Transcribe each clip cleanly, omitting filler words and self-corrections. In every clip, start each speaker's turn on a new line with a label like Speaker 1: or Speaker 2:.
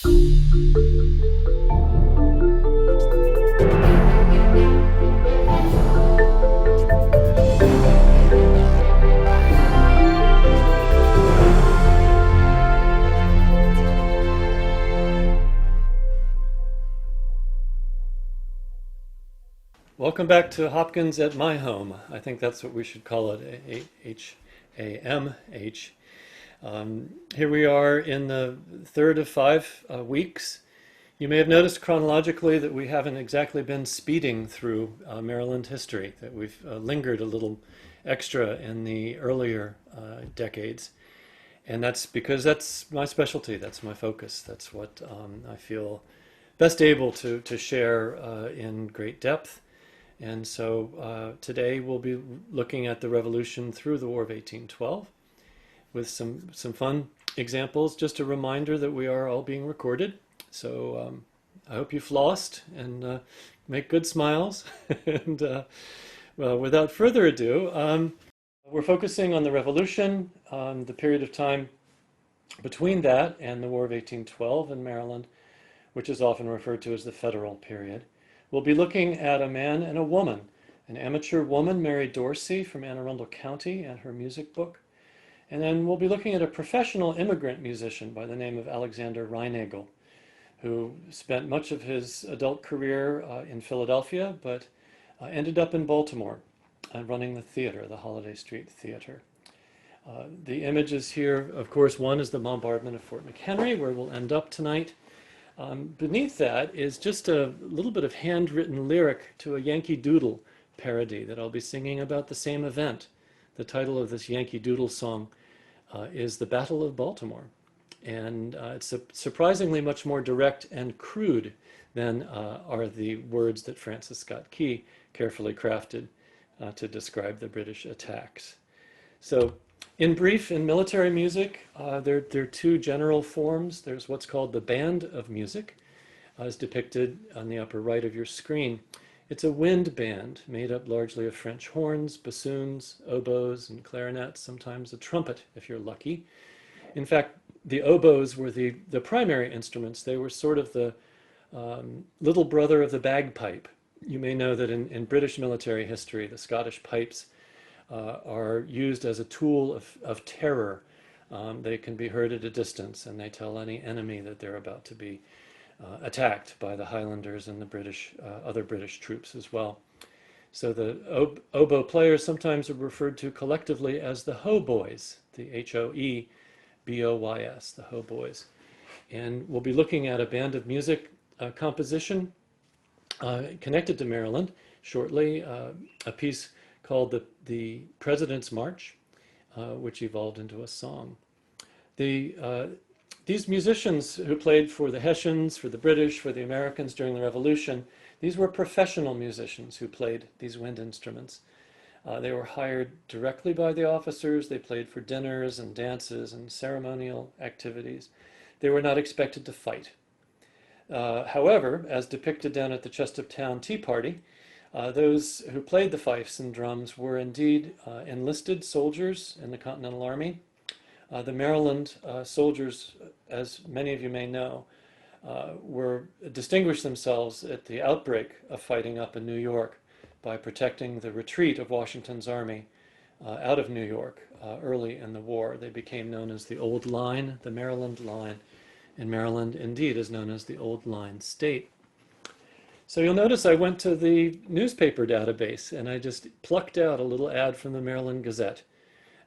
Speaker 1: Welcome back to Hopkins at My Home. I think that's what we should call it, HAMH. Here we are in the third of 5 weeks. You may have noticed chronologically that we haven't exactly been speeding through Maryland history, that we've lingered a little extra in the earlier decades. And that's because that's my specialty, that's my focus, that's what I feel best able to share in great depth. And so today we'll be looking at the Revolution through the War of 1812 with some fun examples. Just a reminder that we are all being recorded. So I hope you flossed and make good smiles. And well, without further ado, we're focusing on the Revolution, on the period of time between that and the War of 1812 in Maryland, which is often referred to as the Federal period. We'll be looking at a man and a woman, an amateur woman, Mary Dorsey from Anne Arundel County, and her music book. And then we'll be looking at a professional immigrant musician by the name of Alexander Reinagel, who spent much of his adult career in Philadelphia, but ended up in Baltimore running the theater, the Holiday Street Theater. The images here, of course, one is the bombardment of Fort McHenry, where we'll end up tonight. Beneath that is just a little bit of handwritten lyric to a Yankee Doodle parody that I'll be singing about the same event. The title of this Yankee Doodle song is The Battle of Baltimore. And it's surprisingly much more direct and crude than are the words that Francis Scott Key carefully crafted to describe the British attacks. So in brief, in military music, there are two general forms. There's what's called the band of music, as depicted on the upper right of your screen. It's a wind band made up largely of French horns, bassoons, oboes, and clarinets, sometimes a trumpet if you're lucky. In fact, the oboes were the primary instruments. They were sort of the little brother of the bagpipe. You may know that in British military history, the Scottish pipes are used as a tool of terror. They can be heard at a distance, and they tell any enemy that they're about to be attacked by the Highlanders and the British, other British troops as well. So the oboe players sometimes are referred to collectively as the Hoboys, the Hoeboys, the Hoboys. And we'll be looking at a band of music composition connected to Maryland shortly, a piece called the President's March, which evolved into a song. These musicians who played for the Hessians, for the British, for the Americans during the Revolution, these were professional musicians who played these wind instruments. They were hired directly by the officers. They played for dinners and dances and ceremonial activities. They were not expected to fight. However, as depicted down at the Chestertown Tea Party, those who played the fifes and drums were indeed enlisted soldiers in the Continental Army. The Maryland soldiers, as many of you may know, distinguished themselves at the outbreak of fighting up in New York by protecting the retreat of Washington's army out of New York early in the war. They became known as the Old Line, the Maryland Line, and Maryland indeed is known as the Old Line State. So you'll notice I went to the newspaper database and I just plucked out a little ad from the Maryland Gazette,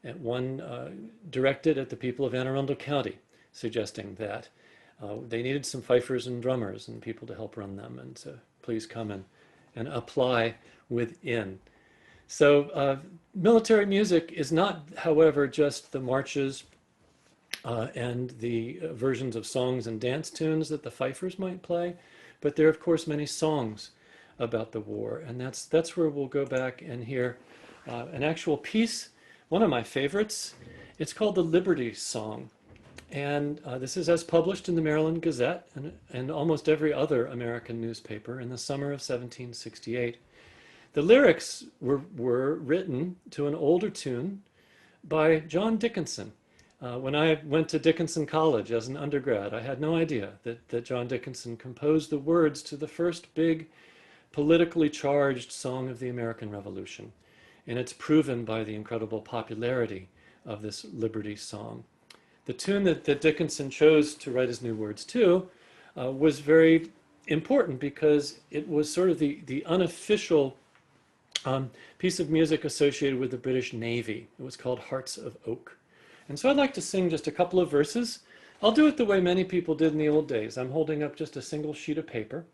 Speaker 1: and one directed at the people of Anne Arundel County, suggesting that they needed some fifers and drummers and people to help run them, and so please come and apply within. So military music is not, however, just the marches and the versions of songs and dance tunes that the fifers might play, but there are, of course, many songs about the war, and that's where we'll go back and hear an actual piece, one of my favorites. It's called the Liberty Song, and this is as published in the Maryland Gazette and almost every other American newspaper in the summer of 1768. The lyrics were written to an older tune by John Dickinson. When I went to Dickinson College as an undergrad, I had no idea that John Dickinson composed the words to the first big politically charged song of the American Revolution. And it's proven by the incredible popularity of this Liberty song. The tune that Dickinson chose to write his new words to was very important because it was sort of the unofficial piece of music associated with the British Navy. It was called Hearts of Oak. And so I'd like to sing just a couple of verses. I'll do it the way many people did in the old days. I'm holding up just a single sheet of paper.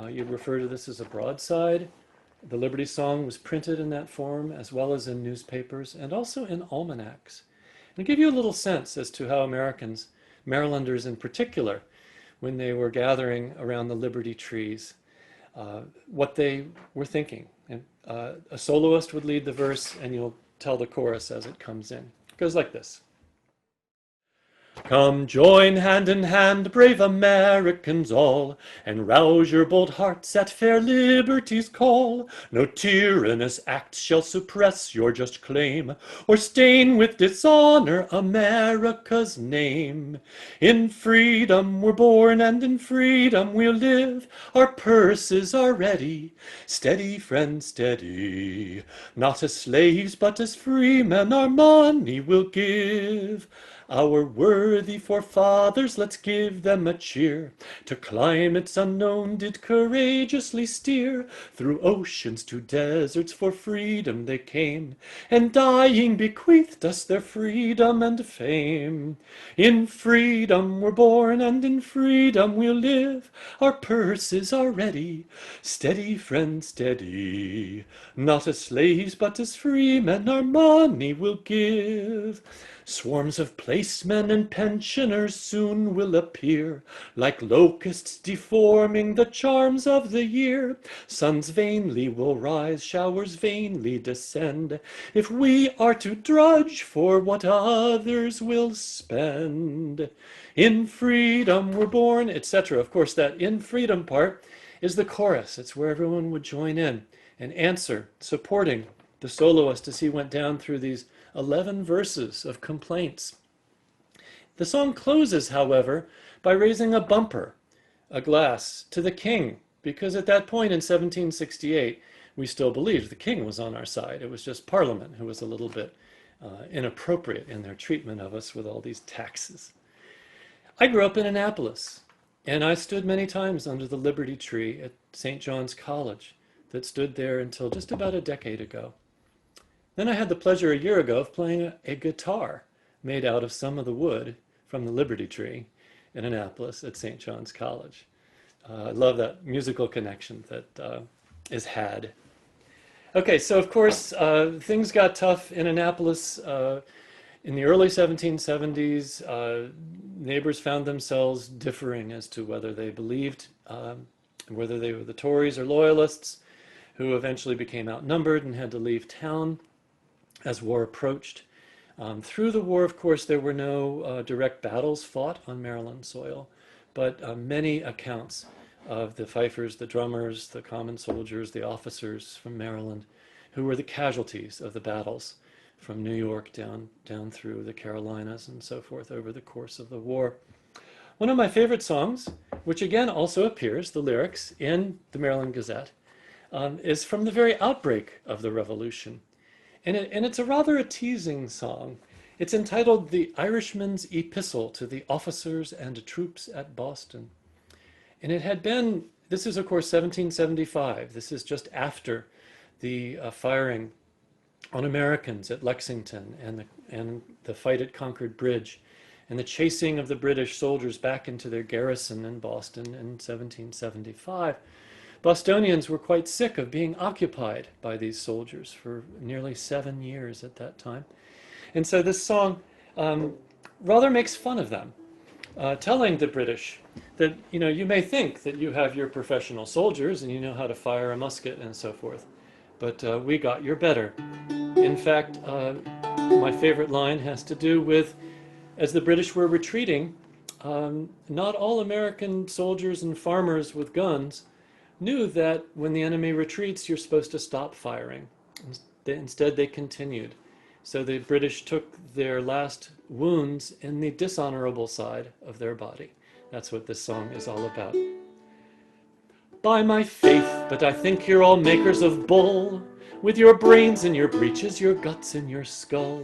Speaker 1: You'd refer to this as a broadside. The Liberty Song was printed in that form, as well as in newspapers and also in almanacs. And give you a little sense as to how Americans, Marylanders in particular, when they were gathering around the Liberty trees, what they were thinking. And a soloist would lead the verse, and you'll tell the chorus as it comes in. It goes like this. Come join hand in hand, brave Americans all, and rouse your bold hearts at fair liberty's call. No tyrannous act shall suppress your just claim, or stain with dishonor America's name. In freedom we're born, and in freedom we'll live. Our purses are ready, steady, friends, steady. Not as slaves, but as free men, our money we'll give. Our worthy forefathers, let's give them a cheer. To climates unknown did courageously steer. Through oceans to deserts for freedom they came, and dying bequeathed us their freedom and fame. In freedom we're born, and in freedom we'll live. Our purses are ready, steady, friends, steady. Not as slaves, but as free men, our money we'll give. Swarms of placemen and pensioners soon will appear, like locusts deforming the charms of the year. Suns vainly will rise, showers vainly descend, if we are to drudge for what others will spend. In freedom we're born, etc. Of course, that in freedom part is the chorus. It's where everyone would join in and answer, supporting the soloist as he went down through these 11 verses of complaints. The song closes, however, by raising a bumper, a glass, to the king, because at that point in 1768, we still believed the king was on our side. It was just Parliament who was a little bit inappropriate in their treatment of us with all these taxes. I grew up in Annapolis, and I stood many times under the Liberty Tree at St. John's College that stood there until just about a decade ago. Then I had the pleasure a year ago of playing a guitar made out of some of the wood from the Liberty Tree in Annapolis at St. John's College. I love that musical connection that is had. Okay, so of course, things got tough in Annapolis in the early 1770s. Neighbors found themselves differing as to whether they believed, whether they were the Tories or Loyalists, who eventually became outnumbered and had to leave town as war approached. Through the war, of course, there were no direct battles fought on Maryland soil, but many accounts of the fifers, the drummers, the common soldiers, the officers from Maryland, who were the casualties of the battles from New York down through the Carolinas and so forth over the course of the war. One of my favorite songs, which again also appears, the lyrics, in the Maryland Gazette, is from the very outbreak of the Revolution. And it's a rather teasing song. It's entitled The Irishman's Epistle to the Officers and Troops at Boston. And it had been, this is of course 1775. This is just after the firing on Americans at Lexington and the fight at Concord Bridge and the chasing of the British soldiers back into their garrison in Boston in 1775. Bostonians were quite sick of being occupied by these soldiers for nearly 7 years at that time. And so this song rather makes fun of them, telling the British that, you may think that you have your professional soldiers and you know how to fire a musket and so forth, but we got your better. In fact, my favorite line has to do with, as the British were retreating, not all American soldiers and farmers with guns knew that when the enemy retreats, you're supposed to stop firing. Instead, they continued. So the British took their last wounds in the dishonorable side of their body. That's what this song is all about. By my faith, but I think you're all makers of bull, with your brains in your breeches, your guts in your skull.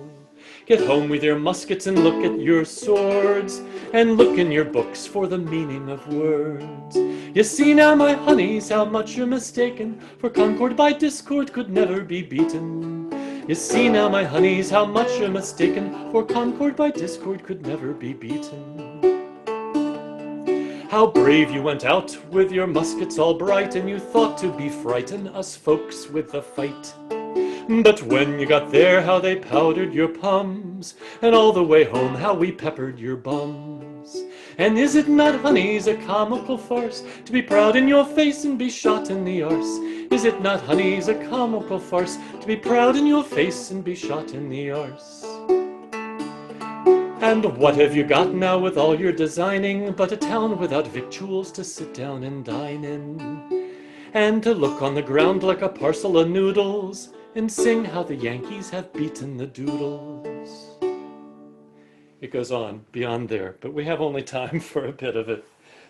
Speaker 1: Get home with your muskets and look at your swords, and look in your books for the meaning of words. You see now, my honeys, how much you're mistaken, for concord by discord could never be beaten. You see now, my honeys, how much you're mistaken, for concord by discord could never be beaten. How brave you went out with your muskets all bright, and you thought to befrighten us folks with the fight. But when you got there, how they powdered your pums, and all the way home how we peppered your bums. And is it not, honeys, a comical farce, to be proud in your face and be shot in the arse? Is it not, honeys, a comical farce, to be proud in your face and be shot in the arse? And what have you got now with all your designing, but a town without victuals to sit down and dine in, and to look on the ground like a parcel of noodles, and sing how the Yankees have beaten the Doodles? It goes on beyond there, but we have only time for a bit of it.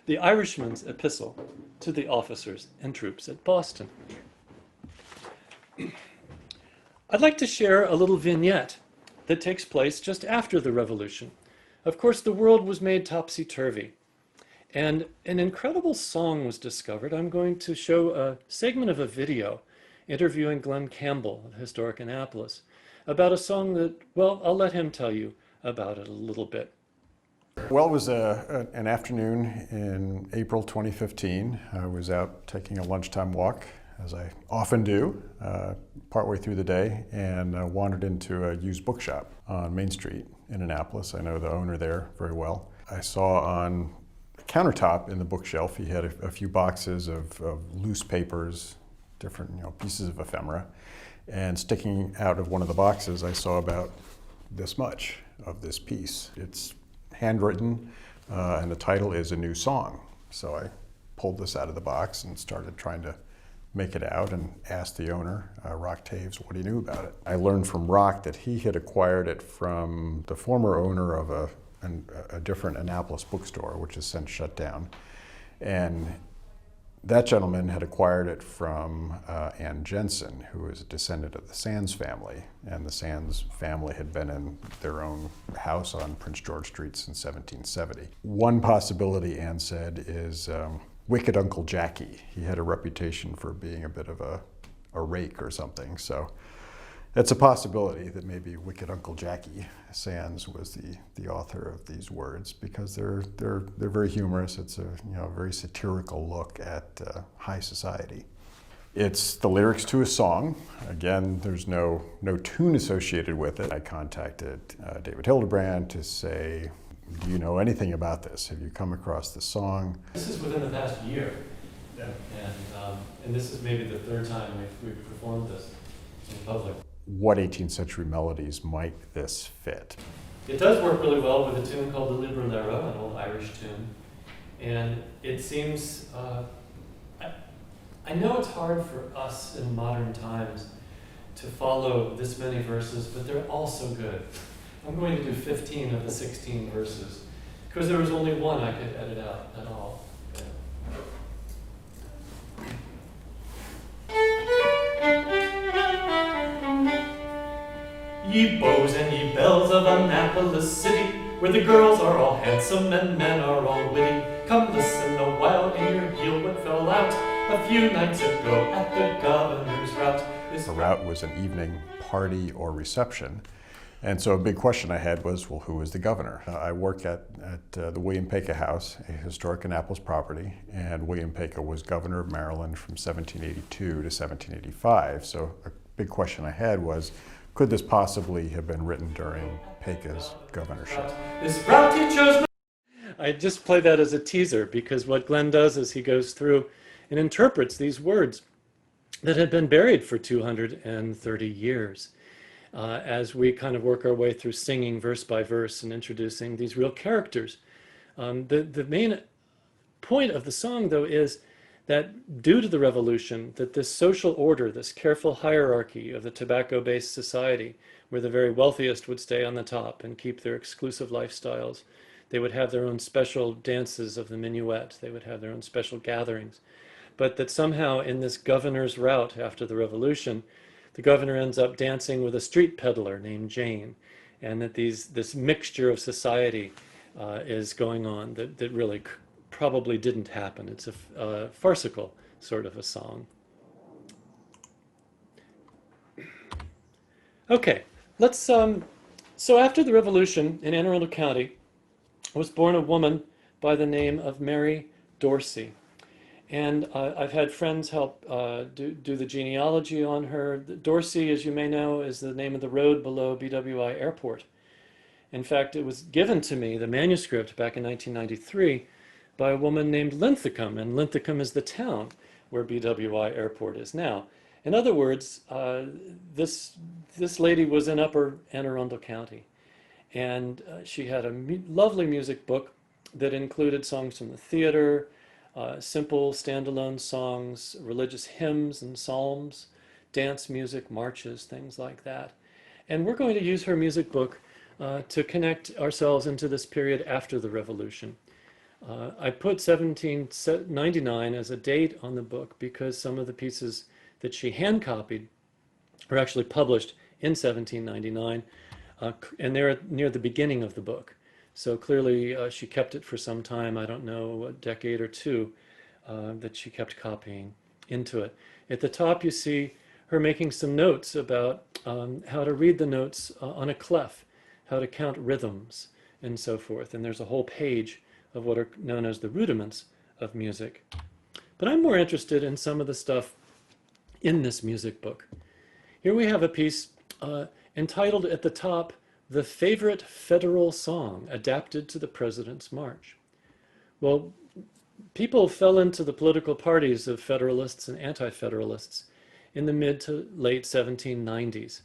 Speaker 1: The Irishman's epistle to the officers and troops at Boston. I'd like to share a little vignette that takes place just after the revolution. Of course, the world was made topsy-turvy, and an incredible song was discovered. I'm going to show a segment of a video interviewing Glenn Campbell of Historic Annapolis about a song that, well, I'll let him tell you about it a little bit.
Speaker 2: Well, it was an afternoon in April 2015. I was out taking a lunchtime walk, as I often do, partway through the day, and wandered into a used bookshop on Main Street in Annapolis. I know the owner there very well. I saw on the countertop in the bookshelf, he had a few boxes of loose papers, different pieces of ephemera, and sticking out of one of the boxes, I saw about this much of this piece. It's handwritten, and the title is A New Song. So I pulled this out of the box and started trying to make it out and asked the owner, Rock Taves, what he knew about it. I learned from Rock that he had acquired it from the former owner of a different Annapolis bookstore, which has since shut down. And that gentleman had acquired it from Ann Jensen, who is a descendant of the Sands family. And the Sands family had been in their own house on Prince George Street since 1770. One possibility, Ann said, is Wicked Uncle Jackie. He had a reputation for being a bit of a rake or something. So it's a possibility that maybe Wicked Uncle Jackie Sands was the author of these words, because they're very humorous. It's a very satirical look at high society. It's the lyrics to a song. Again, there's no tune associated with it. I contacted David Hildebrand to say, do you know anything about this? Have you come across the song?
Speaker 1: This is within the past year.
Speaker 2: Yeah.
Speaker 1: And this is maybe the third time we've performed this in public.
Speaker 2: What 18th century melodies might this fit?
Speaker 1: It does work really well with a tune called the Librolero, an old Irish tune. And it seems, I know it's hard for us in modern times to follow this many verses, but they're all so good. I'm going to do 15 of the 16 verses, because there was only one I could edit out at all. Ye bows and ye bells of Annapolis city, where the girls are all handsome and men are all witty, come listen a while and your heel what fell out a few nights ago at the governor's rout.
Speaker 2: The rout was an evening party or reception. And so a big question I had was, well, who was the governor? I work at the William Paca House, a historic Annapolis property, and William Paca was governor of Maryland from 1782 to 1785. So a big question I had was, could this possibly have been written during Paca's governorship?
Speaker 1: This route he chose. I just play that as a teaser, because what Glenn does is he goes through and interprets these words that had been buried for 230 years. As we kind of work our way through singing verse by verse and introducing these real characters. The main point of the song, though, is that due to the revolution, that this social order, this careful hierarchy of the tobacco-based society, where the very wealthiest would stay on the top and keep their exclusive lifestyles. They would have their own special dances of the minuet. They would have their own special gatherings. But that somehow in this governor's route after the revolution, the governor ends up dancing with a street peddler named Jane, and that this mixture of society is going on that really probably didn't happen. It's a farcical sort of a song. Okay, let's. So after the revolution in Anne Arundel County was born a woman by the name of Mary Dorsey. And I've had friends help do the genealogy on her. Dorsey, as you may know, is the name of the road below BWI Airport. In fact, it was given to me, the manuscript, back in 1993, by a woman named Linthicum, and Linthicum is the town where BWI Airport is now. In other words, this lady was in Upper Anne Arundel County, and she had a lovely music book that included songs from the theater, simple standalone songs, religious hymns and psalms, dance music, marches, things like that. And we're going to use her music book to connect ourselves into this period after the revolution. I put 1799 as a date on the book because some of the pieces that she hand copied were actually published in 1799, and they're near the beginning of the book. So clearly she kept it for some time, I don't know, a decade or two, that she kept copying into it. At the top you see her making some notes about how to read the notes on a clef, how to count rhythms, and so forth. And there's a whole page of what are known as the rudiments of music. But I'm more interested in some of the stuff in this music book. Here we have a piece entitled at the top, "The Favorite Federal Song Adapted to the President's March." Well, people fell into the political parties of Federalists and Anti-Federalists in the mid to late 1790s.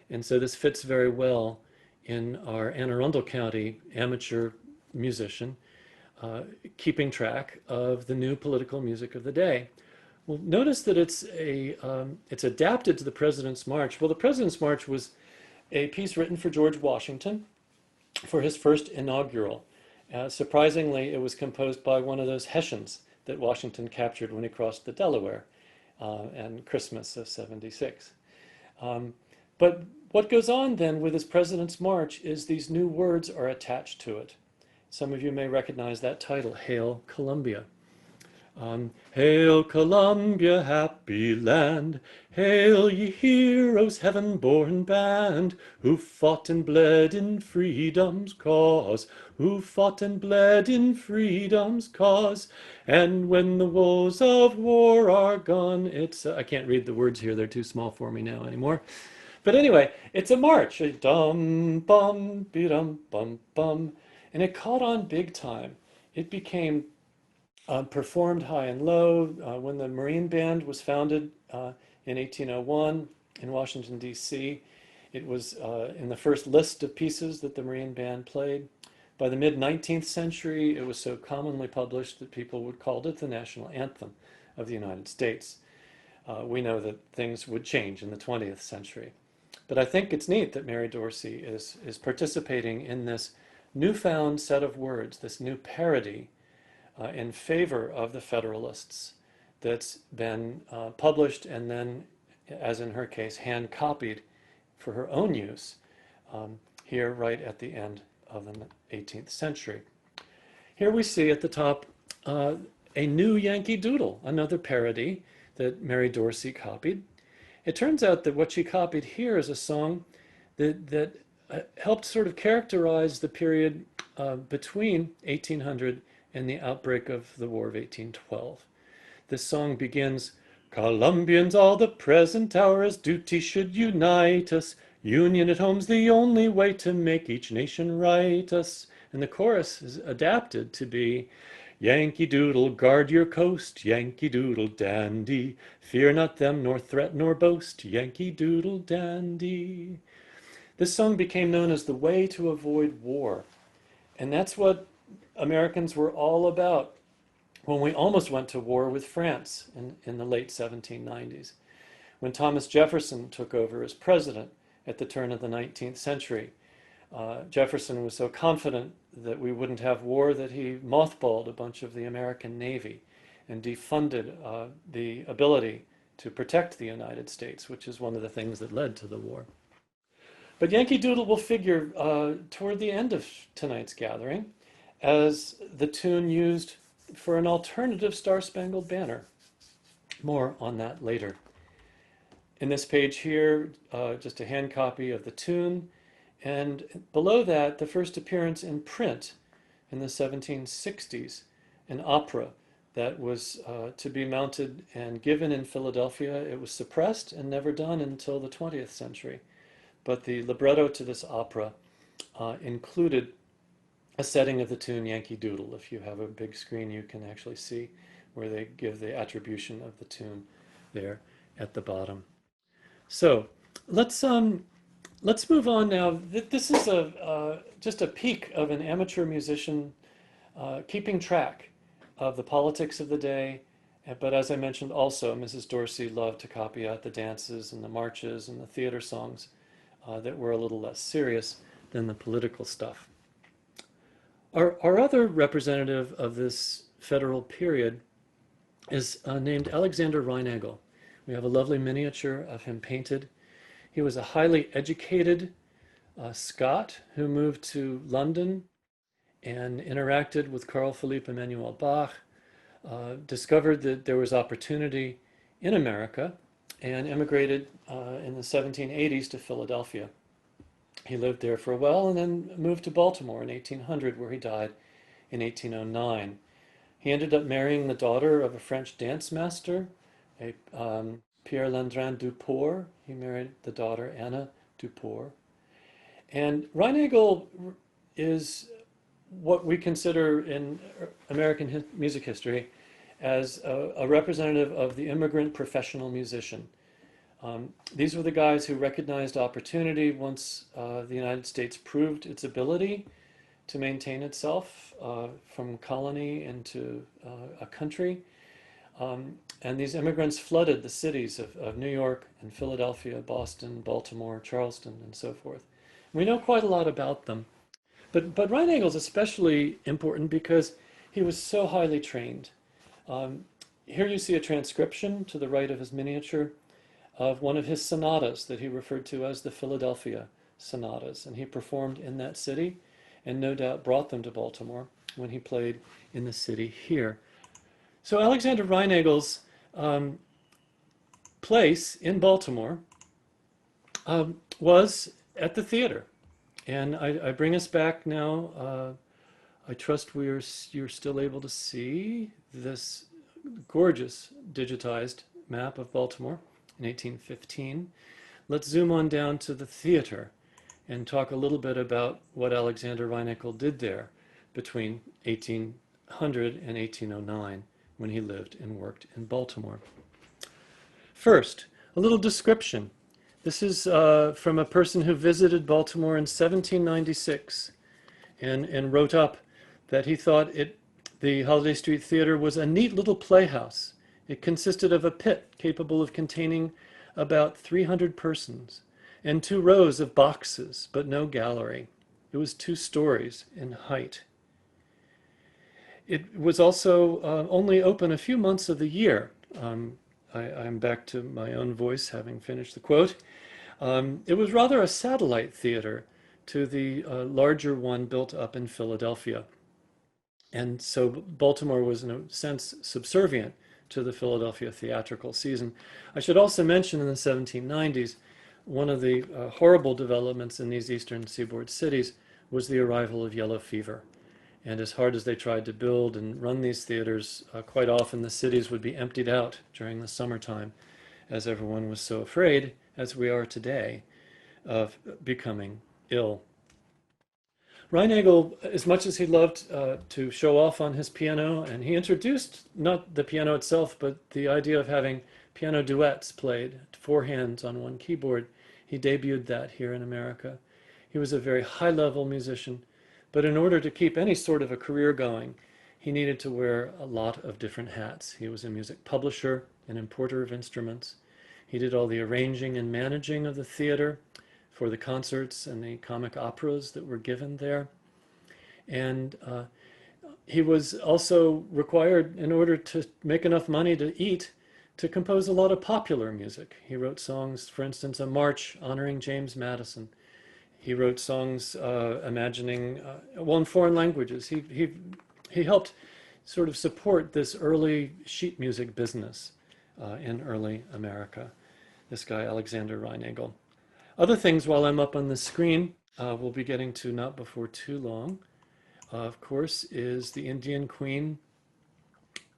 Speaker 1: And so this fits very well in our Anne Arundel County amateur musician keeping track of the new political music of the day. Well, notice that it's adapted to the President's March. Well, the President's March was a piece written for George Washington for his first inaugural. Surprisingly, it was composed by one of those Hessians that Washington captured when he crossed the Delaware and Christmas of '76. But what goes on then with this President's March is these new words are attached to it. Some of you may recognize that title, Hail Columbia. Hail Columbia, happy land, hail ye heroes, heaven-born band, who fought and bled in freedom's cause, who fought and bled in freedom's cause. And when the woes of war are gone, it's, I can't read the words here, they're too small for me now anymore. But anyway, it's a march, a dum-bum-be-dum-bum-bum, and it caught on big time. It became performed high and low. When the Marine Band was founded in 1801 in Washington, D.C., it was in the first list of pieces that the Marine Band played. By the mid-19th century, it was so commonly published that people would call it the national anthem of the United States. We know that things would change in the 20th century. But I think it's neat that Mary Dorsey is participating in this newfound set of words, this new parody in favor of the Federalists that's been published and then, as in her case, hand copied for her own use here right at the end of the 18th century. Here we see at the top a new Yankee Doodle, another parody that Mary Dorsey copied. It turns out that what she copied here is a song that helped sort of characterize the period between 1800 and the outbreak of the War of 1812. This song begins, "Columbians all the present hour as duty should unite us. Union at home's the only way to make each nation right us." And the chorus is adapted to be, "Yankee Doodle, guard your coast, Yankee Doodle dandy. Fear not them, nor threat nor boast, Yankee Doodle dandy." This song became known as the way to avoid war. And that's what Americans were all about when we almost went to war with France in the late 1790s. When Thomas Jefferson took over as president at the turn of the 19th century. Jefferson was so confident that we wouldn't have war that he mothballed a bunch of the American Navy and defunded the ability to protect the United States, which is one of the things that led to the war. But Yankee Doodle will figure toward the end of tonight's gathering as the tune used for an alternative Star-Spangled Banner. More on that later. In this page here, just a hand copy of the tune, and below that, the first appearance in print in the 1760s, an opera that was to be mounted and given in Philadelphia. It was suppressed and never done until the 20th century. But the libretto to this opera included a setting of the tune Yankee Doodle. If you have a big screen, you can actually see where they give the attribution of the tune there at the bottom. So let's move on now. This is just a peek of an amateur musician keeping track of the politics of the day. But as I mentioned also, Mrs. Dorsey loved to copy out the dances and the marches and the theater songs that were a little less serious than the political stuff. Our other representative of this federal period is named Alexander Reinagel. We have a lovely miniature of him painted. He was a highly educated Scot who moved to London and interacted with Carl Philipp Emanuel Bach, discovered that there was opportunity in America, and emigrated in the 1780s to Philadelphia. He lived there for a while and then moved to Baltimore in 1800, where he died in 1809. He ended up marrying the daughter of a French dance master, Pierre Landrin Duport. He married the daughter Anna Duport. And Reinagel is what we consider in American music history as a representative of the immigrant professional musician. These were the guys who recognized opportunity once the United States proved its ability to maintain itself from colony into a country. And these immigrants flooded the cities of New York and Philadelphia, Boston, Baltimore, Charleston, and so forth. We know quite a lot about them. But Reinagel is especially important because he was so highly trained. Here you see a transcription to the right of his miniature of one of his sonatas that he referred to as the Philadelphia sonatas. And he performed in that city and no doubt brought them to Baltimore when he played in the city here. So Alexander Reinagel's place in Baltimore was at the theater. And I bring us back now. I trust you're still able to see this gorgeous digitized map of Baltimore in 1815. Let's zoom on down to the theater and talk a little bit about what Alexander Reinagel did there between 1800 and 1809 when he lived and worked in Baltimore. First, a little description. This is from a person who visited Baltimore in 1796 and wrote up that he thought the Holiday Street Theater was a neat little playhouse. It consisted of a pit capable of containing about 300 persons and 2 rows of boxes, but no gallery. It was 2 stories in height. It was also only open a few months of the year. I'm back to my own voice, having finished the quote. It was rather a satellite theater to the larger one built up in Philadelphia. And so Baltimore was, in a sense, subservient to the Philadelphia theatrical season. I should also mention in the 1790s, one of the horrible developments in these eastern seaboard cities was the arrival of yellow fever. And as hard as they tried to build and run these theaters, quite often the cities would be emptied out during the summertime, as everyone was so afraid, as we are today, of becoming ill. Reinagel, as much as he loved to show off on his piano, and he introduced not the piano itself, but the idea of having piano duets played, 4 hands on 1 keyboard. He debuted that here in America. He was a very high-level musician, but in order to keep any sort of a career going, he needed to wear a lot of different hats. He was a music publisher, an importer of instruments. He did all the arranging and managing of the theater, for the concerts and the comic operas that were given there. And he was also required, in order to make enough money to eat, to compose a lot of popular music. He wrote songs, for instance, a march honoring James Madison. He wrote songs imagining, well, in foreign languages. He helped sort of support this early sheet music business in early America, this guy Alexander Reinagel. Other things while I'm up on the screen, we'll be getting to not before too long, of course, is the Indian Queen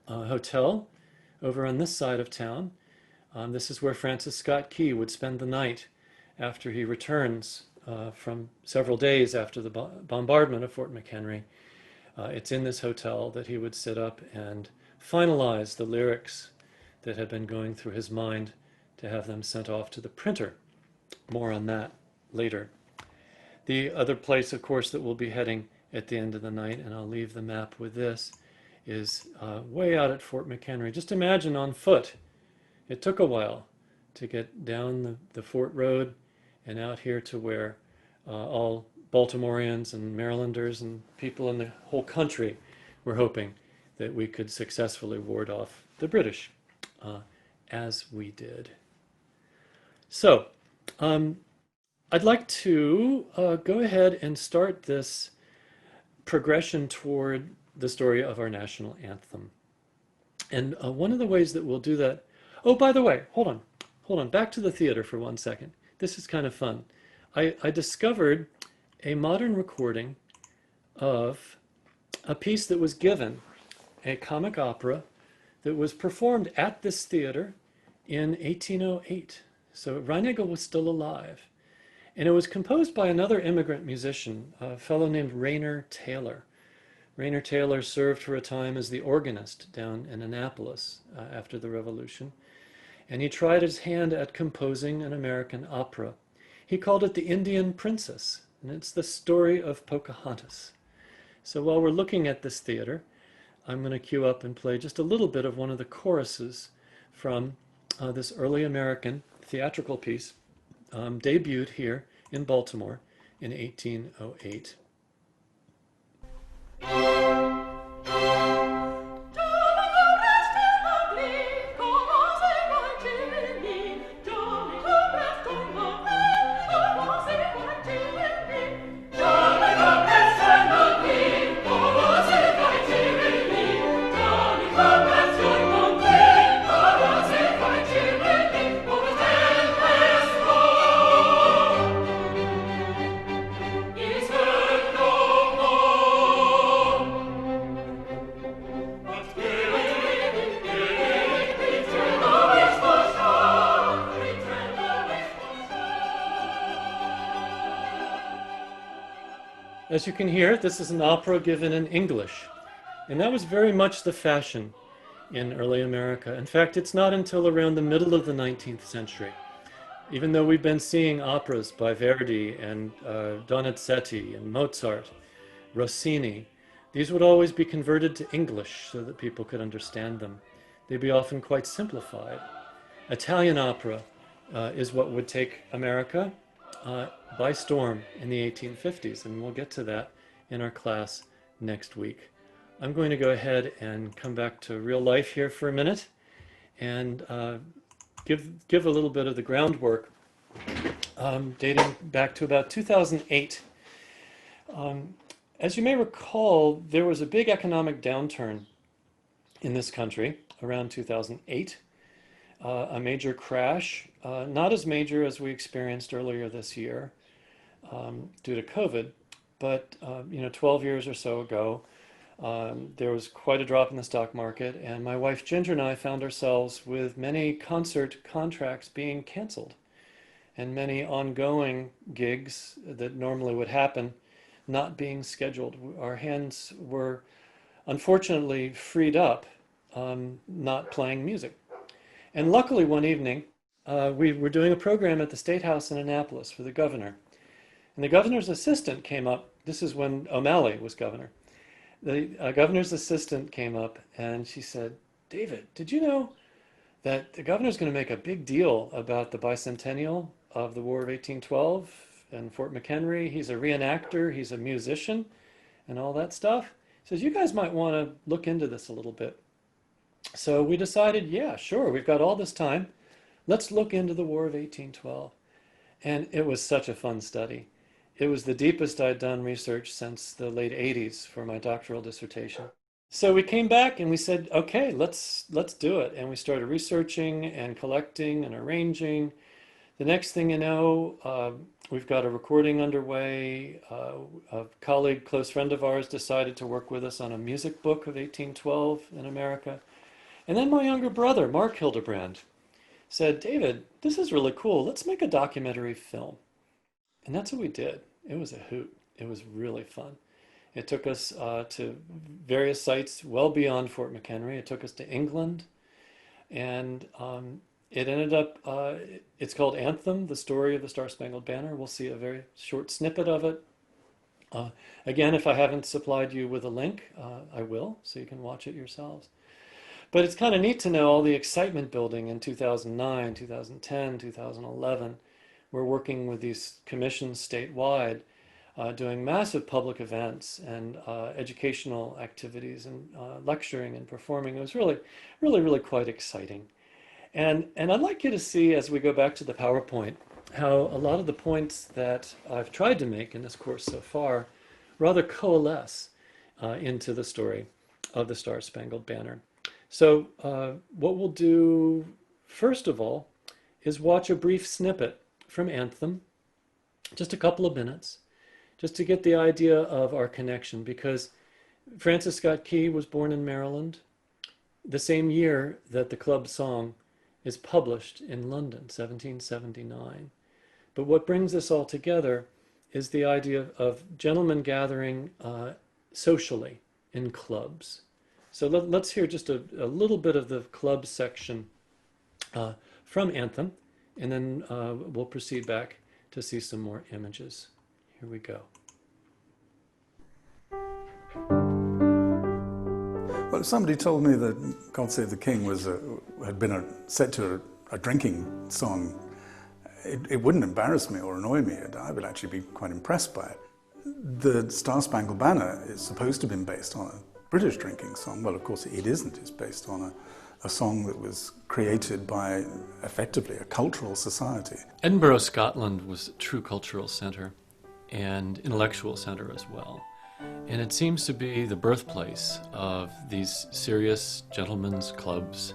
Speaker 1: Hotel over on this side of town. This is where Francis Scott Key would spend the night after he returns from several days after the bombardment of Fort McHenry. It's in this hotel that he would sit up and finalize the lyrics that had been going through his mind to have them sent off to the printer. More on that later. The other place, of course, that we'll be heading at the end of the night, and I'll leave the map with this, is way out at Fort McHenry. Just imagine on foot. It took a while to get down the Fort Road and out here to where all Baltimoreans and Marylanders and people in the whole country were hoping that we could successfully ward off the British, as we did. So, I'd like to go ahead and start this progression toward the story of our national anthem. And one of the ways that we'll do that, oh, by the way, hold on, back to the theater for 1 second. This is kind of fun. I discovered a modern recording of a piece that was given, a comic opera that was performed at this theater in 1808. So Reinagel was still alive. And it was composed by another immigrant musician, a fellow named Rayner Taylor. Rayner Taylor served for a time as the organist down in Annapolis after the Revolution. And he tried his hand at composing an American opera. He called it The Indian Princess, and it's the story of Pocahontas. So while we're looking at this theater, I'm going to cue up and play just a little bit of one of the choruses from this early American theatrical piece, debuted here in Baltimore in 1808. As you can hear, this is an opera given in English, and that was very much the fashion in early America. In fact, it's not until around the middle of the 19th century, even though we've been seeing operas by Verdi and Donizetti and Mozart, Rossini, these would always be converted to English so that people could understand them. They'd be often quite simplified. Italian opera is what would take America by storm in the 1850s, and we'll get to that in our class next week. I'm going to go ahead and come back to real life here for a minute and give a little bit of the groundwork dating back to about 2008. As you may recall, there was a big economic downturn in this country around 2008. A major crash, not as major as we experienced earlier this year due to COVID, but 12 years or so ago, there was quite a drop in the stock market, and my wife Ginger and I found ourselves with many concert contracts being canceled and many ongoing gigs that normally would happen not being scheduled. Our hands were unfortunately freed up not playing music. And luckily one evening, we were doing a program at the State House in Annapolis for the governor. And the governor's assistant came up. This is when O'Malley was governor. The governor's assistant came up and she said, "David, did you know that the governor's going to make a big deal about the bicentennial of the War of 1812 and Fort McHenry. He's a reenactor, he's a musician, and all that stuff. He says, you guys might want to look into this a little bit. So we decided, yeah, sure, we've got all this time. Let's look into the War of 1812. And it was such a fun study. It was the deepest I'd done research since the late 80s for my doctoral dissertation. So we came back and we said, okay, let's do it. And we started researching and collecting and arranging. The next thing you know, we've got a recording underway. A colleague, close friend of ours, decided to work with us on a music book of 1812 in America. And then my younger brother, Mark Hildebrand, said, David, this is really cool. Let's make a documentary film. And that's what we did. It was a hoot. It was really fun. It took us to various sites well beyond Fort McHenry. It took us to England. And it ended up, it's called Anthem, the story of the Star-Spangled Banner. We'll see a very short snippet of it. Again, if I haven't supplied you with a link, I will, so you can watch it yourselves. But it's kind of neat to know all the excitement building in 2009, 2010, 2011. We're working with these commissions statewide, doing massive public events and educational activities and lecturing and performing. It was really, really, really quite exciting. And I'd like you to see, as we go back to the PowerPoint, how a lot of the points that I've tried to make in this course so far rather coalesce into the story of the Star-Spangled Banner. So what we'll do, first of all, is watch a brief snippet from Anthem, just a couple of minutes, just to get the idea of our connection, because Francis Scott Key was born in Maryland the same year that the club song is published in London, 1779. But what brings this all together is the idea of gentlemen gathering socially in clubs. So let's hear just a little bit of the club section from Anthem, and then we'll proceed back to see some more images. Here we go.
Speaker 3: Well, somebody told me that God Save the King had been set to a drinking song. It wouldn't embarrass me or annoy me. I would actually be quite impressed by it. The Star-Spangled Banner is supposed to have been based on a British drinking song. Well, of course it isn't. It's based on a song that was created by, effectively, a cultural society.
Speaker 1: Edinburgh, Scotland was a true cultural center and intellectual center as well. And it seems to be the birthplace of these serious gentlemen's clubs,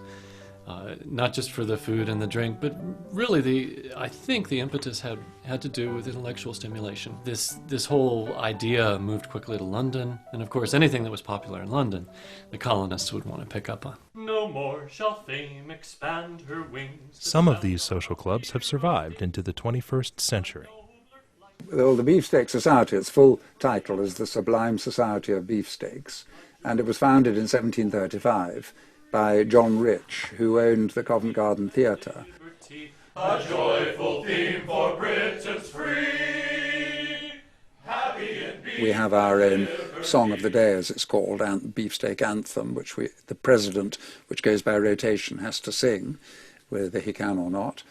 Speaker 1: not just for the food and the drink, but really I think the impetus had to do with intellectual stimulation. This whole idea moved quickly to London, and of course anything that was popular in London, the colonists would want to pick up on. No more shall fame expand her wings.
Speaker 4: Some of these social clubs have survived into the 21st century.
Speaker 5: Well, the Beefsteak Society, its full title is the Sublime Society of Beefsteaks, and it was founded in 1735 by John Rich, who owned the Covent Garden Theatre.
Speaker 1: A joyful theme for Britons free. Happy and
Speaker 5: We have our own song of the day, as it's called, Beefsteak Anthem, which the president, which goes by rotation, has to sing, whether he can or not.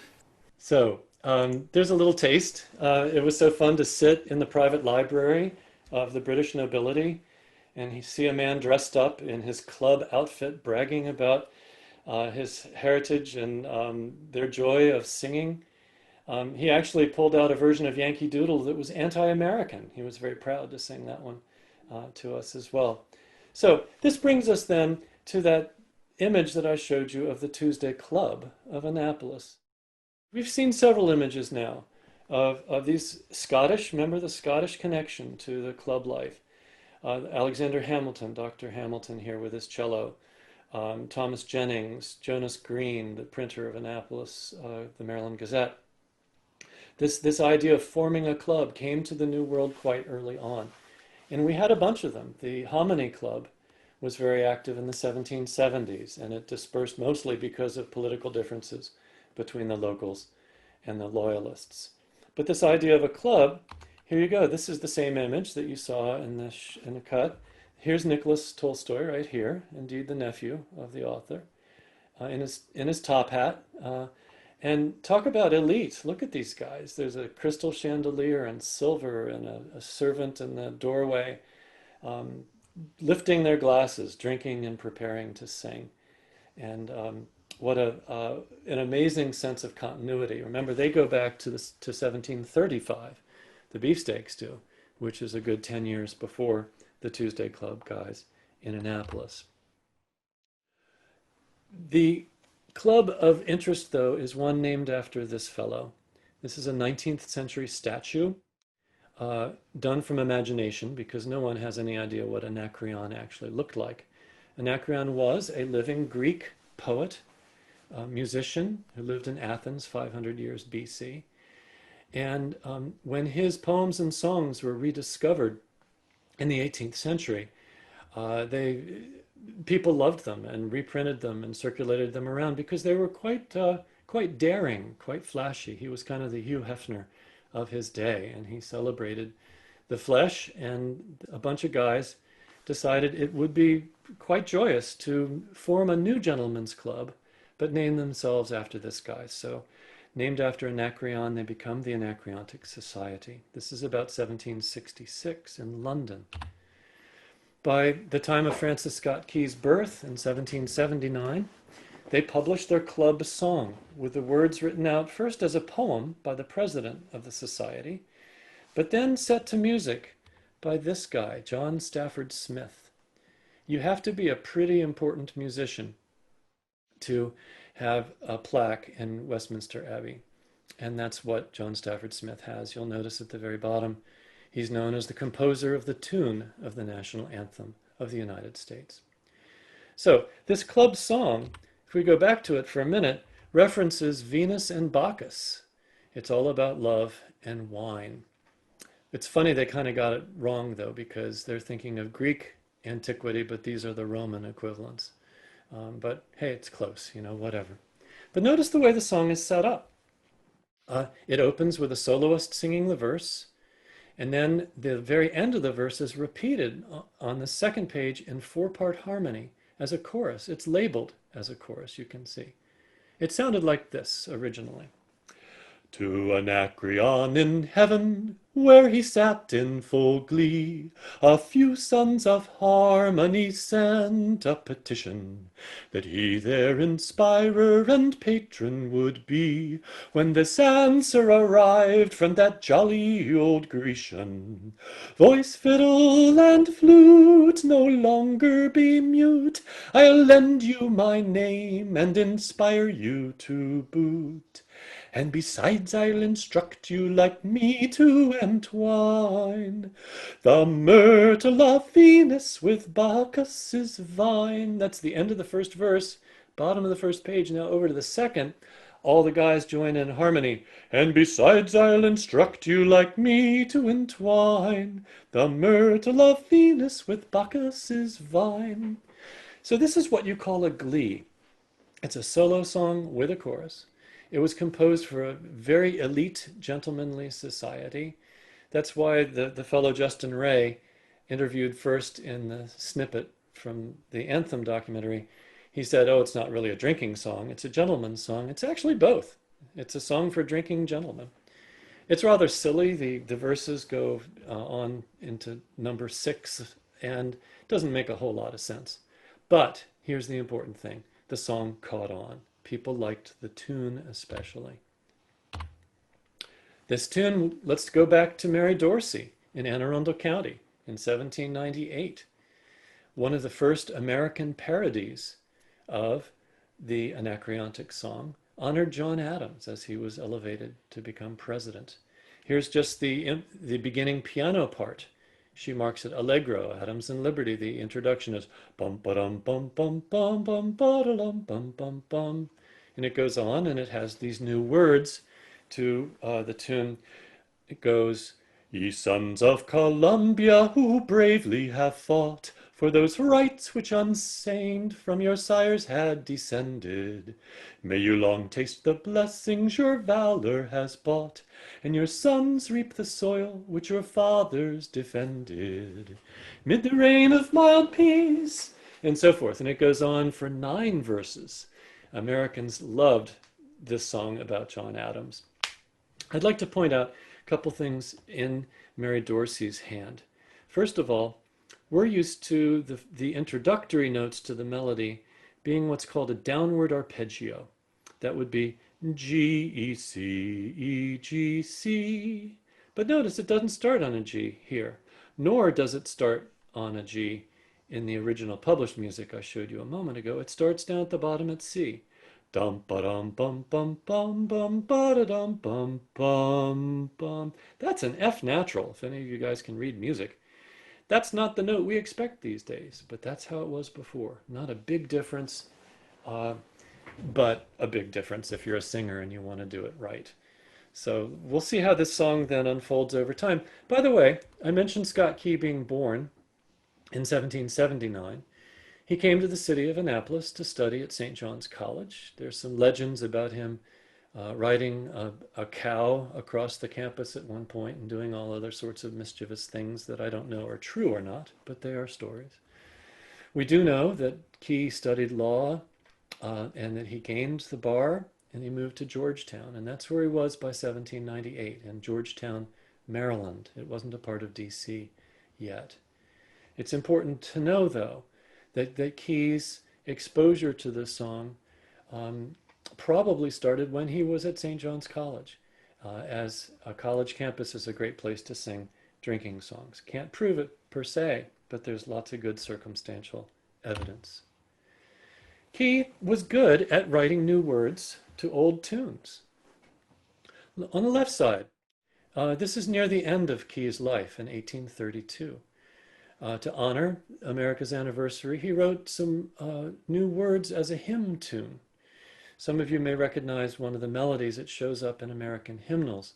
Speaker 1: So, there's a little taste. It was so fun to sit in the private library of the British nobility and you see a man dressed up in his club outfit bragging about his heritage and their joy of singing. He actually pulled out a version of Yankee Doodle that was anti-American. He was very proud to sing that one to us as well. So this brings us then to that image that I showed you of the Tuesday Club of Annapolis. We've seen several images now of these Scottish, remember the Scottish connection to the club life. Alexander Hamilton, Dr. Hamilton here with his cello, Thomas Jennings, Jonas Green, the printer of Annapolis, the Maryland Gazette. This idea of forming a club came to the New World quite early on. And we had a bunch of them. The Hominy Club was very active in the 1770s, and it dispersed mostly because of political differences between the locals and the loyalists. But this idea of a club, here you go. This is the same image that you saw in the cut. Here's Nicholas Tolstoy right here, indeed the nephew of the author, in his top hat. And talk about elite. Look at these guys. There's a crystal chandelier and silver and a servant in the doorway, um, lifting their glasses, drinking and preparing to sing. And what an amazing sense of continuity. Remember, they go back to 1735, the beefsteaks do, which is a good 10 years before the Tuesday Club guys in Annapolis. The club of interest, though, is one named after this fellow. This is a 19th century statue done from imagination because no one has any idea what Anacreon actually looked like. Anacreon was a living Greek poet, musician who lived in Athens 500 years BC. And when his poems and songs were rediscovered in the 18th century, people loved them and reprinted them and circulated them around because they were quite daring, quite flashy. He was kind of the Hugh Hefner of his day, and he celebrated the flesh, and a bunch of guys decided it would be quite joyous to form a new gentleman's club, but name themselves after this guy. So named after Anacreon, they become the Anacreontic Society. This is about 1766 in London. By the time of Francis Scott Key's birth in 1779, they published their club song with the words written out first as a poem by the president of the society, but then set to music by this guy, John Stafford Smith. You have to be a pretty important musician to have a plaque in Westminster Abbey, and that's what John Stafford Smith has. You'll notice at the very bottom, he's known as the composer of the tune of the national anthem of the United States. So this club song, if we go back to it for a minute, references Venus and Bacchus. It's all about love and wine. It's funny they kind of got it wrong, though, because they're thinking of Greek antiquity, but these are the Roman equivalents. But hey, it's close, whatever. But notice the way the song is set up. It opens with a soloist singing the verse, and then the very end of the verse is repeated on the second page in 4-part harmony as a chorus. It's labeled as a chorus, you can see. It sounded like this originally. To Anacreon in heaven, where he sat in full glee, a few sons of harmony sent a petition, that he their inspirer and patron would be, when this answer arrived from that jolly old Grecian. Voice, fiddle, and flute, no longer be mute, I'll lend you my name and inspire you to boot. And besides, I'll instruct you like me to entwine the myrtle of Venus with Bacchus's vine. That's the end of the first verse, bottom of the first page. Now over to the second. All the guys join in harmony. And besides, I'll instruct you like me to entwine the myrtle of Venus with Bacchus's vine. So this is what you call a glee. It's a solo song with a chorus. It was composed for a very elite, gentlemanly society. That's why the fellow Justin Ray, interviewed first in the snippet from the Anthem documentary, he said, oh, it's not really a drinking song, it's a gentleman's song. It's actually both. It's a song for drinking gentlemen. It's rather silly. The verses go on into number 6 and doesn't make a whole lot of sense. But here's the important thing. The song caught on. People liked the tune especially. This tune, let's go back to Mary Dorsey in Anne Arundel County in 1798. One of the first American parodies of the Anacreontic song honored John Adams as he was elevated to become president. Here's just the beginning piano part. She marks it Allegro, Adams and Liberty. The introduction is bum ba dum bum bum bum bum ba da dum bum bum bum. And it goes on, and it has these new words to the tune. It goes, ye sons of Columbia, who bravely have fought for those rights which unstained from your sires had descended, may you long taste the blessings your valor has bought, and your sons reap the soil which your fathers defended, mid the reign of mild peace, and so forth. And it goes on for 9 verses. Americans loved this song about John Adams. I'd like to point out a couple things in Mary Dorsey's hand. First of all, we're used to the introductory notes to the melody being what's called a downward arpeggio. That would be G, E, C, E, G, C. But notice it doesn't start on a G here, nor does it start on a G in the original published music I showed you a moment ago. It starts down at the bottom at C. Dum ba dum bum bum bum bum ba da dum bum bum bum. That's an F natural, if any of you guys can read music. That's not the note we expect these days, but that's how it was before. Not a big difference, but a big difference if you're a singer and you want to do it right. So we'll see how this song then unfolds over time. By the way, I mentioned Scott Key being born in 1779. He came to the city of Annapolis to study at St. John's College. There's some legends about him riding a cow across the campus at one point and doing all other sorts of mischievous things that I don't know are true or not, but they are stories. We do know that Key studied law and that he gained the bar and he moved to Georgetown, and that's where he was by 1798, in Georgetown, Maryland. It wasn't a part of DC yet. It's important to know, though, that Key's exposure to this song probably started when he was at St. John's College, as a college campus is a great place to sing drinking songs. Can't prove it per se, but there's lots of good circumstantial evidence. Key was good at writing new words to old tunes. On the left side, this is near the end of Key's life in 1832. To honor America's anniversary, he wrote some new words as a hymn tune. Some of you may recognize one of the melodies. It shows up in American hymnals.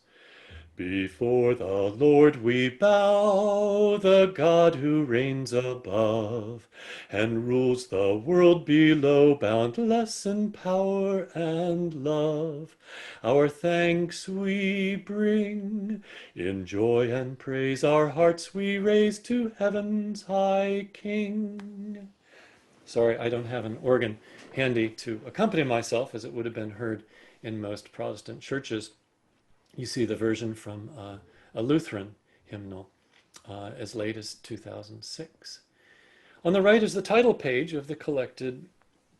Speaker 1: Before the Lord we bow, the God who reigns above, and rules the world below, boundless in power and love. Our thanks we bring, in joy and praise our hearts we raise to heaven's high King. Sorry, I don't have an organ handy to accompany myself, as it would have been heard in most Protestant churches. You see the version from a Lutheran hymnal as late as 2006. On the right is the title page of the collected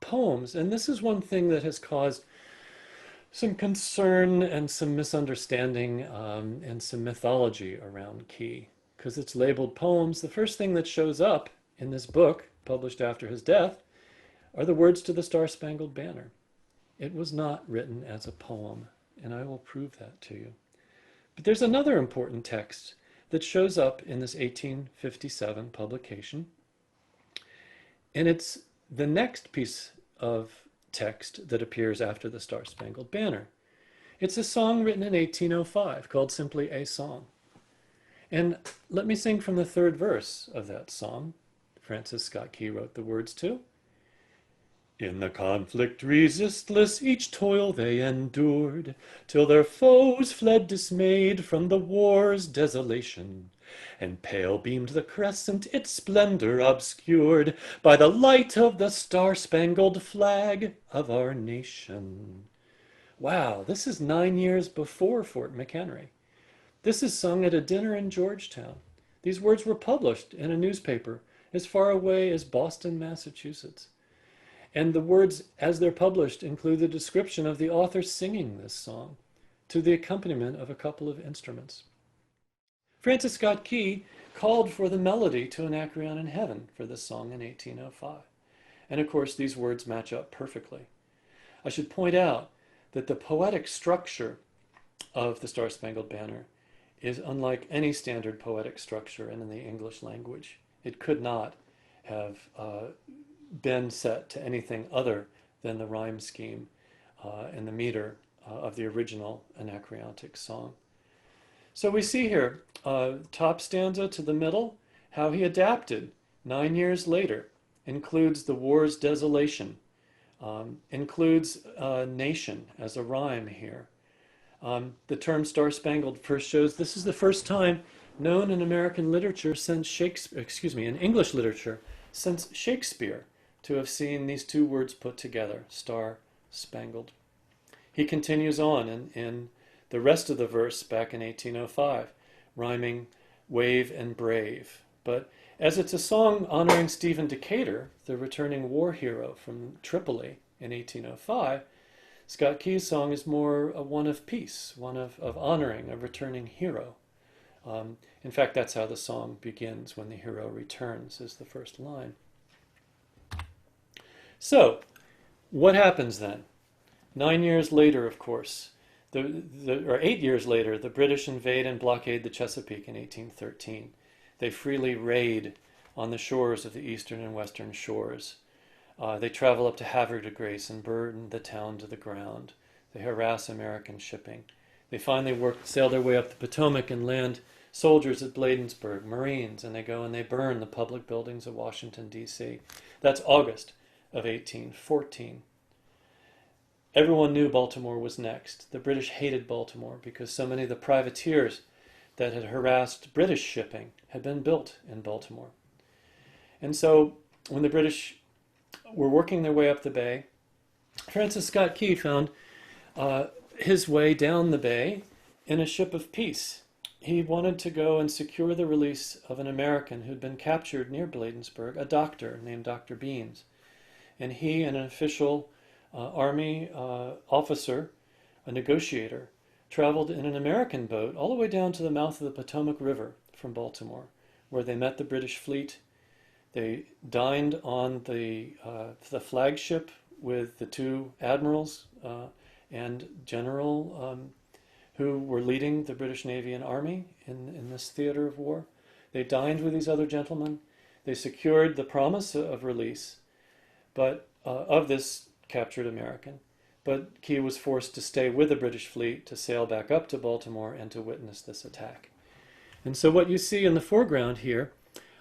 Speaker 1: poems, and this is one thing that has caused some concern and some misunderstanding and some mythology around Key, because it's labeled poems. The first thing that shows up in this book, published after his death, are the words to the Star-Spangled Banner. It was not written as a poem, and I will prove that to you. But there's another important text that shows up in this 1857 publication, and it's the next piece of text that appears after the Star-Spangled Banner. It's a song written in 1805 called simply A Song. And let me sing from the third verse of that song. Francis Scott Key wrote the words to. In the conflict resistless each toil they endured, till their foes fled dismayed from the war's desolation, and pale beamed the crescent, its splendor obscured by the light of the star-spangled flag of our nation. Wow, this is 9 years before Fort McHenry. This is sung at a dinner in Georgetown. These words were published in a newspaper as far away as Boston, Massachusetts. And the words, as they're published, include the description of the author singing this song to the accompaniment of a couple of instruments. Francis Scott Key called for the melody to Anacreon in Heaven for this song in 1805. And of course, these words match up perfectly. I should point out that the poetic structure of the Star-Spangled Banner is unlike any standard poetic structure in the English language. It could not have been set to anything other than the rhyme scheme and the meter of the original Anacreontic song. So we see here, top stanza to the middle, how he adapted 9 years later, includes the war's desolation, includes nation as a rhyme here. The term Star-Spangled first shows this is the first time known in American literature since Shakespeare, in English literature, since Shakespeare, to have seen these two words put together, Star-Spangled. he continues on in the rest of the verse back in 1805, rhyming wave and brave. But as it's a song honoring Stephen Decatur, the returning war hero from Tripoli in 1805, Scott Key's song is more a one of peace, one of honoring a returning hero. In fact, that's how the song begins, when the hero returns, is the first line. So, what happens then? 9 years later, of course, or 8 years later, the British invade and blockade the Chesapeake in 1813. They freely raid on the shores of the eastern and western shores. They travel up to Havre de Grace and burn the town to the ground. They harass American shipping. They finally sail their way up the Potomac and land soldiers at Bladensburg, Marines, and they go and they burn the public buildings of Washington, D.C. That's August of 1814. Everyone knew Baltimore was next. The British hated Baltimore because so many of the privateers that had harassed British shipping had been built in Baltimore. And so when the British were working their way up the bay, Francis Scott Key found his way down the bay in a ship of peace. He wanted to go and secure the release of an American who'd been captured near Bladensburg, a doctor named Dr. Beans. And he and an official Army officer, a negotiator, traveled in an American boat all the way down to the mouth of the Potomac River from Baltimore, where they met the British fleet. They dined on the flagship with the two admirals and general who were leading the British Navy and Army in this theater of war. They dined with these other gentlemen. They secured the promise of release, but of this captured American. But Key was forced to stay with the British fleet to sail back up to Baltimore and to witness this attack. And so what you see in the foreground here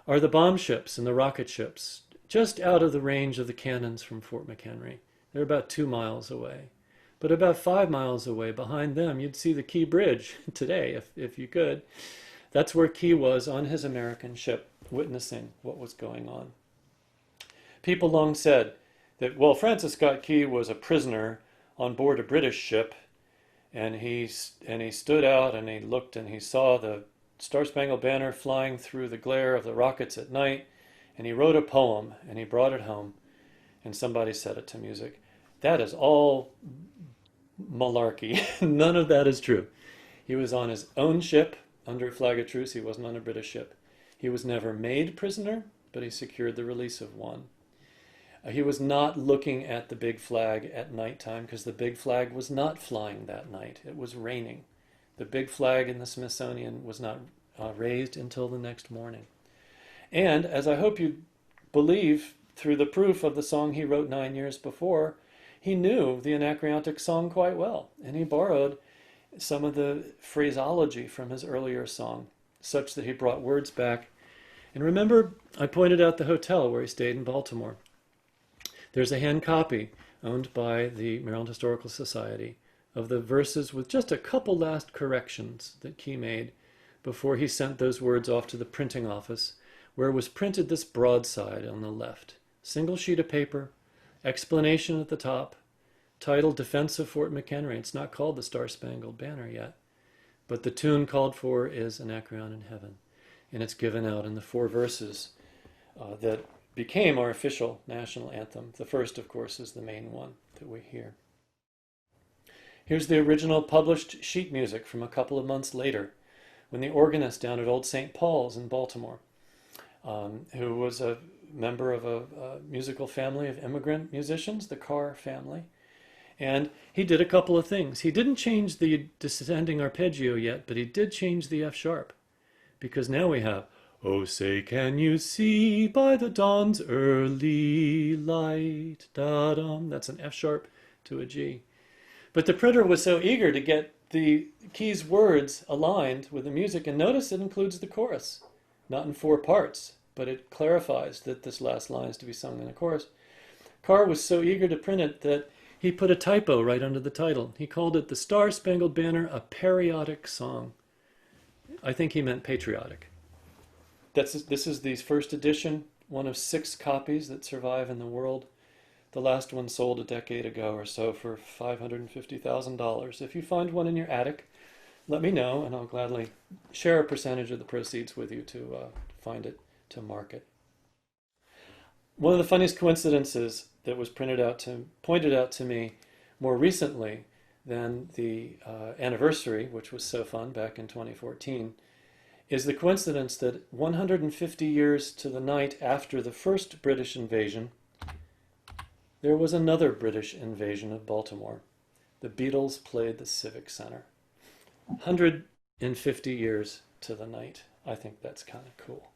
Speaker 1: are the bomb ships and the rocket ships, just out of the range of the cannons from Fort McHenry. They're about 2 miles away. But about 5 miles away, behind them, you'd see the Key Bridge today, if you could. That's where Key was on his American ship, witnessing what was going on. People long said that, well, Francis Scott Key was a prisoner on board a British ship, and he stood out and he looked and he saw the Star-Spangled Banner flying through the glare of the rockets at night, and he wrote a poem and he brought it home, and somebody set it to music. That is all malarkey. None of that is true. He was on his own ship under a flag of truce. He wasn't on a British ship. He was never made prisoner, but he secured the release of one. He was not looking at the big flag at nighttime because the big flag was not flying that night. It was raining. The big flag in the Smithsonian was not raised until the next morning. And as I hope you believe through the proof of the song he wrote 9 years before, he knew the Anacreontic song quite well, and he borrowed some of the phraseology from his earlier song, such that he brought words back. And remember, I pointed out the hotel where he stayed in Baltimore. There's a hand copy owned by the Maryland Historical Society of the verses with just a couple last corrections that Key made before he sent those words off to the printing office, where was printed this broadside on the left. Single sheet of paper, explanation at the top, title Defense of Fort McHenry. It's not called the Star-Spangled Banner yet, but the tune called for is Anacreon in Heaven, and it's given out in the 4 verses that became our official national anthem. The first, of course, is the main one that we hear. Here's the original published sheet music from a couple of months later, when the organist down at Old St. Paul's in Baltimore, who was a member of a musical family of immigrant musicians, the Carr family, and he did a couple of things. He didn't change the descending arpeggio yet, but he did change the F sharp, because now we have, "Oh, say, can you see by the dawn's early light, da-dum." That's an F sharp to a G. But the printer was so eager to get the Key's words aligned with the music, and notice it includes the chorus, not in 4 parts, but it clarifies that this last line is to be sung in a chorus. Carr was so eager to print it that he put a typo right under the title. He called it the Star-Spangled Banner, a Pariotic Song. I think he meant patriotic. This is the first edition, one of 6 copies that survive in the world The last one sold a decade ago or so for $550,000. If you find one in your attic, let me know, and I'll gladly share a percentage of the proceeds with you to find it to market. One of the funniest coincidences that was pointed out to me more recently than the anniversary, which was so fun back in 2014, is the coincidence that 150 years to the night after the first British invasion, there was another British invasion of Baltimore. The Beatles played the Civic Center. 150 years to the night. I think that's kind of cool.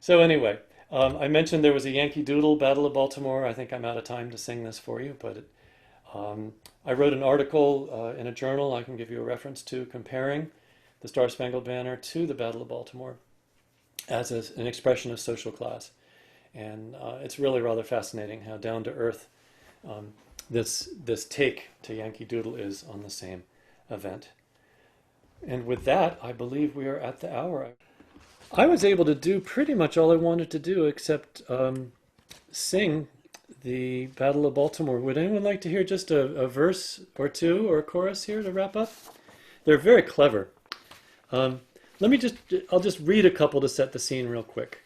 Speaker 1: So anyway, I mentioned there was a Yankee Doodle, Battle of Baltimore. I think I'm out of time to sing this for you, but I wrote an article in a journal I can give you a reference to comparing the Star-Spangled Banner to the Battle of Baltimore as an expression of social class. And it's really rather fascinating how down-to-earth this take to Yankee Doodle is on the same event. And with that, I believe we are at the hour. I was able to do pretty much all I wanted to do except sing the Battle of Baltimore. Would anyone like to hear just a verse or two or a chorus here to wrap up? They're very clever. I'll just read a couple to set the scene real quick.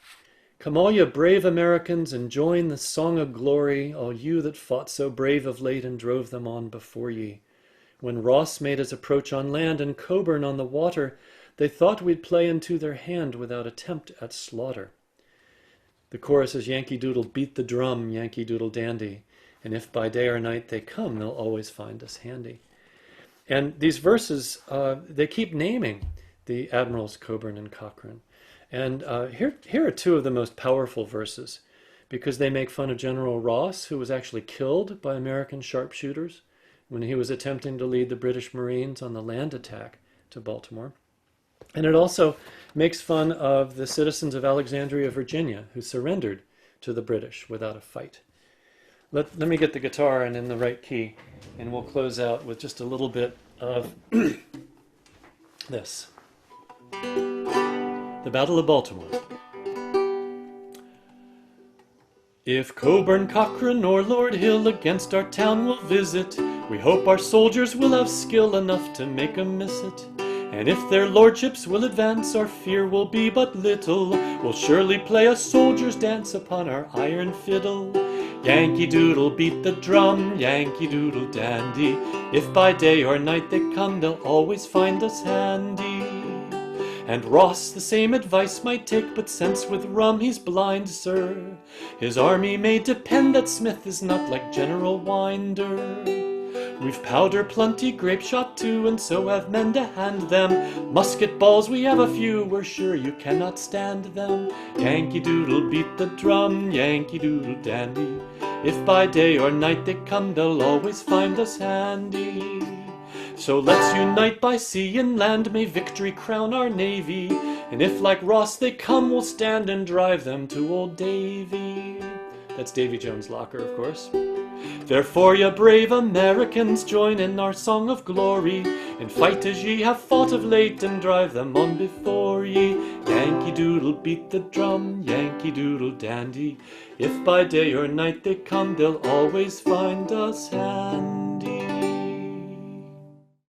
Speaker 1: Come all you brave Americans and join the song of glory, all you that fought so brave of late and drove them on before ye. When Ross made his approach on land and Coburn on the water, they thought we'd play into their hand without attempt at slaughter. The chorus is Yankee Doodle beat the drum, Yankee Doodle dandy, and if by day or night they come, they'll always find us handy. And these verses, they keep naming the admirals Coburn and Cochrane. And here are two of the most powerful verses, because they make fun of General Ross, who was actually killed by American sharpshooters when he was attempting to lead the British Marines on the land attack to Baltimore. And it also makes fun of the citizens of Alexandria, Virginia, who surrendered to the British without a fight. Let me get the guitar and in the right key, and we'll close out with just a little bit of this. The Battle of Baltimore. If Coburn, Cochrane, or Lord Hill against our town will visit, we hope our soldiers will have skill enough to make 'em miss it. And if their lordships will advance, our fear will be but little. We'll surely play a soldier's dance upon our iron fiddle. Yankee Doodle beat the drum, Yankee Doodle dandy. If by day or night they come, they'll always find us handy. And Ross the same advice might take, but since with rum he's blind, sir, his army may depend that Smith is not like General Winder. We've powder plenty, grape shot too, and so have men to hand them. Musket balls we have a few, we're sure you cannot stand them. Yankee Doodle beat the drum, Yankee Doodle dandy. If by day or night they come, they'll always find us handy. So let's unite by sea and land, may victory crown our navy. And if like Ross they come, we'll stand and drive them to old Davy. That's Davy Jones' locker, of course. Therefore, ye brave Americans, join in our song of glory, and fight as ye have fought of late, and drive them on before ye. Yankee Doodle beat the drum, Yankee Doodle dandy. If by day or night they come, they'll always find us handy.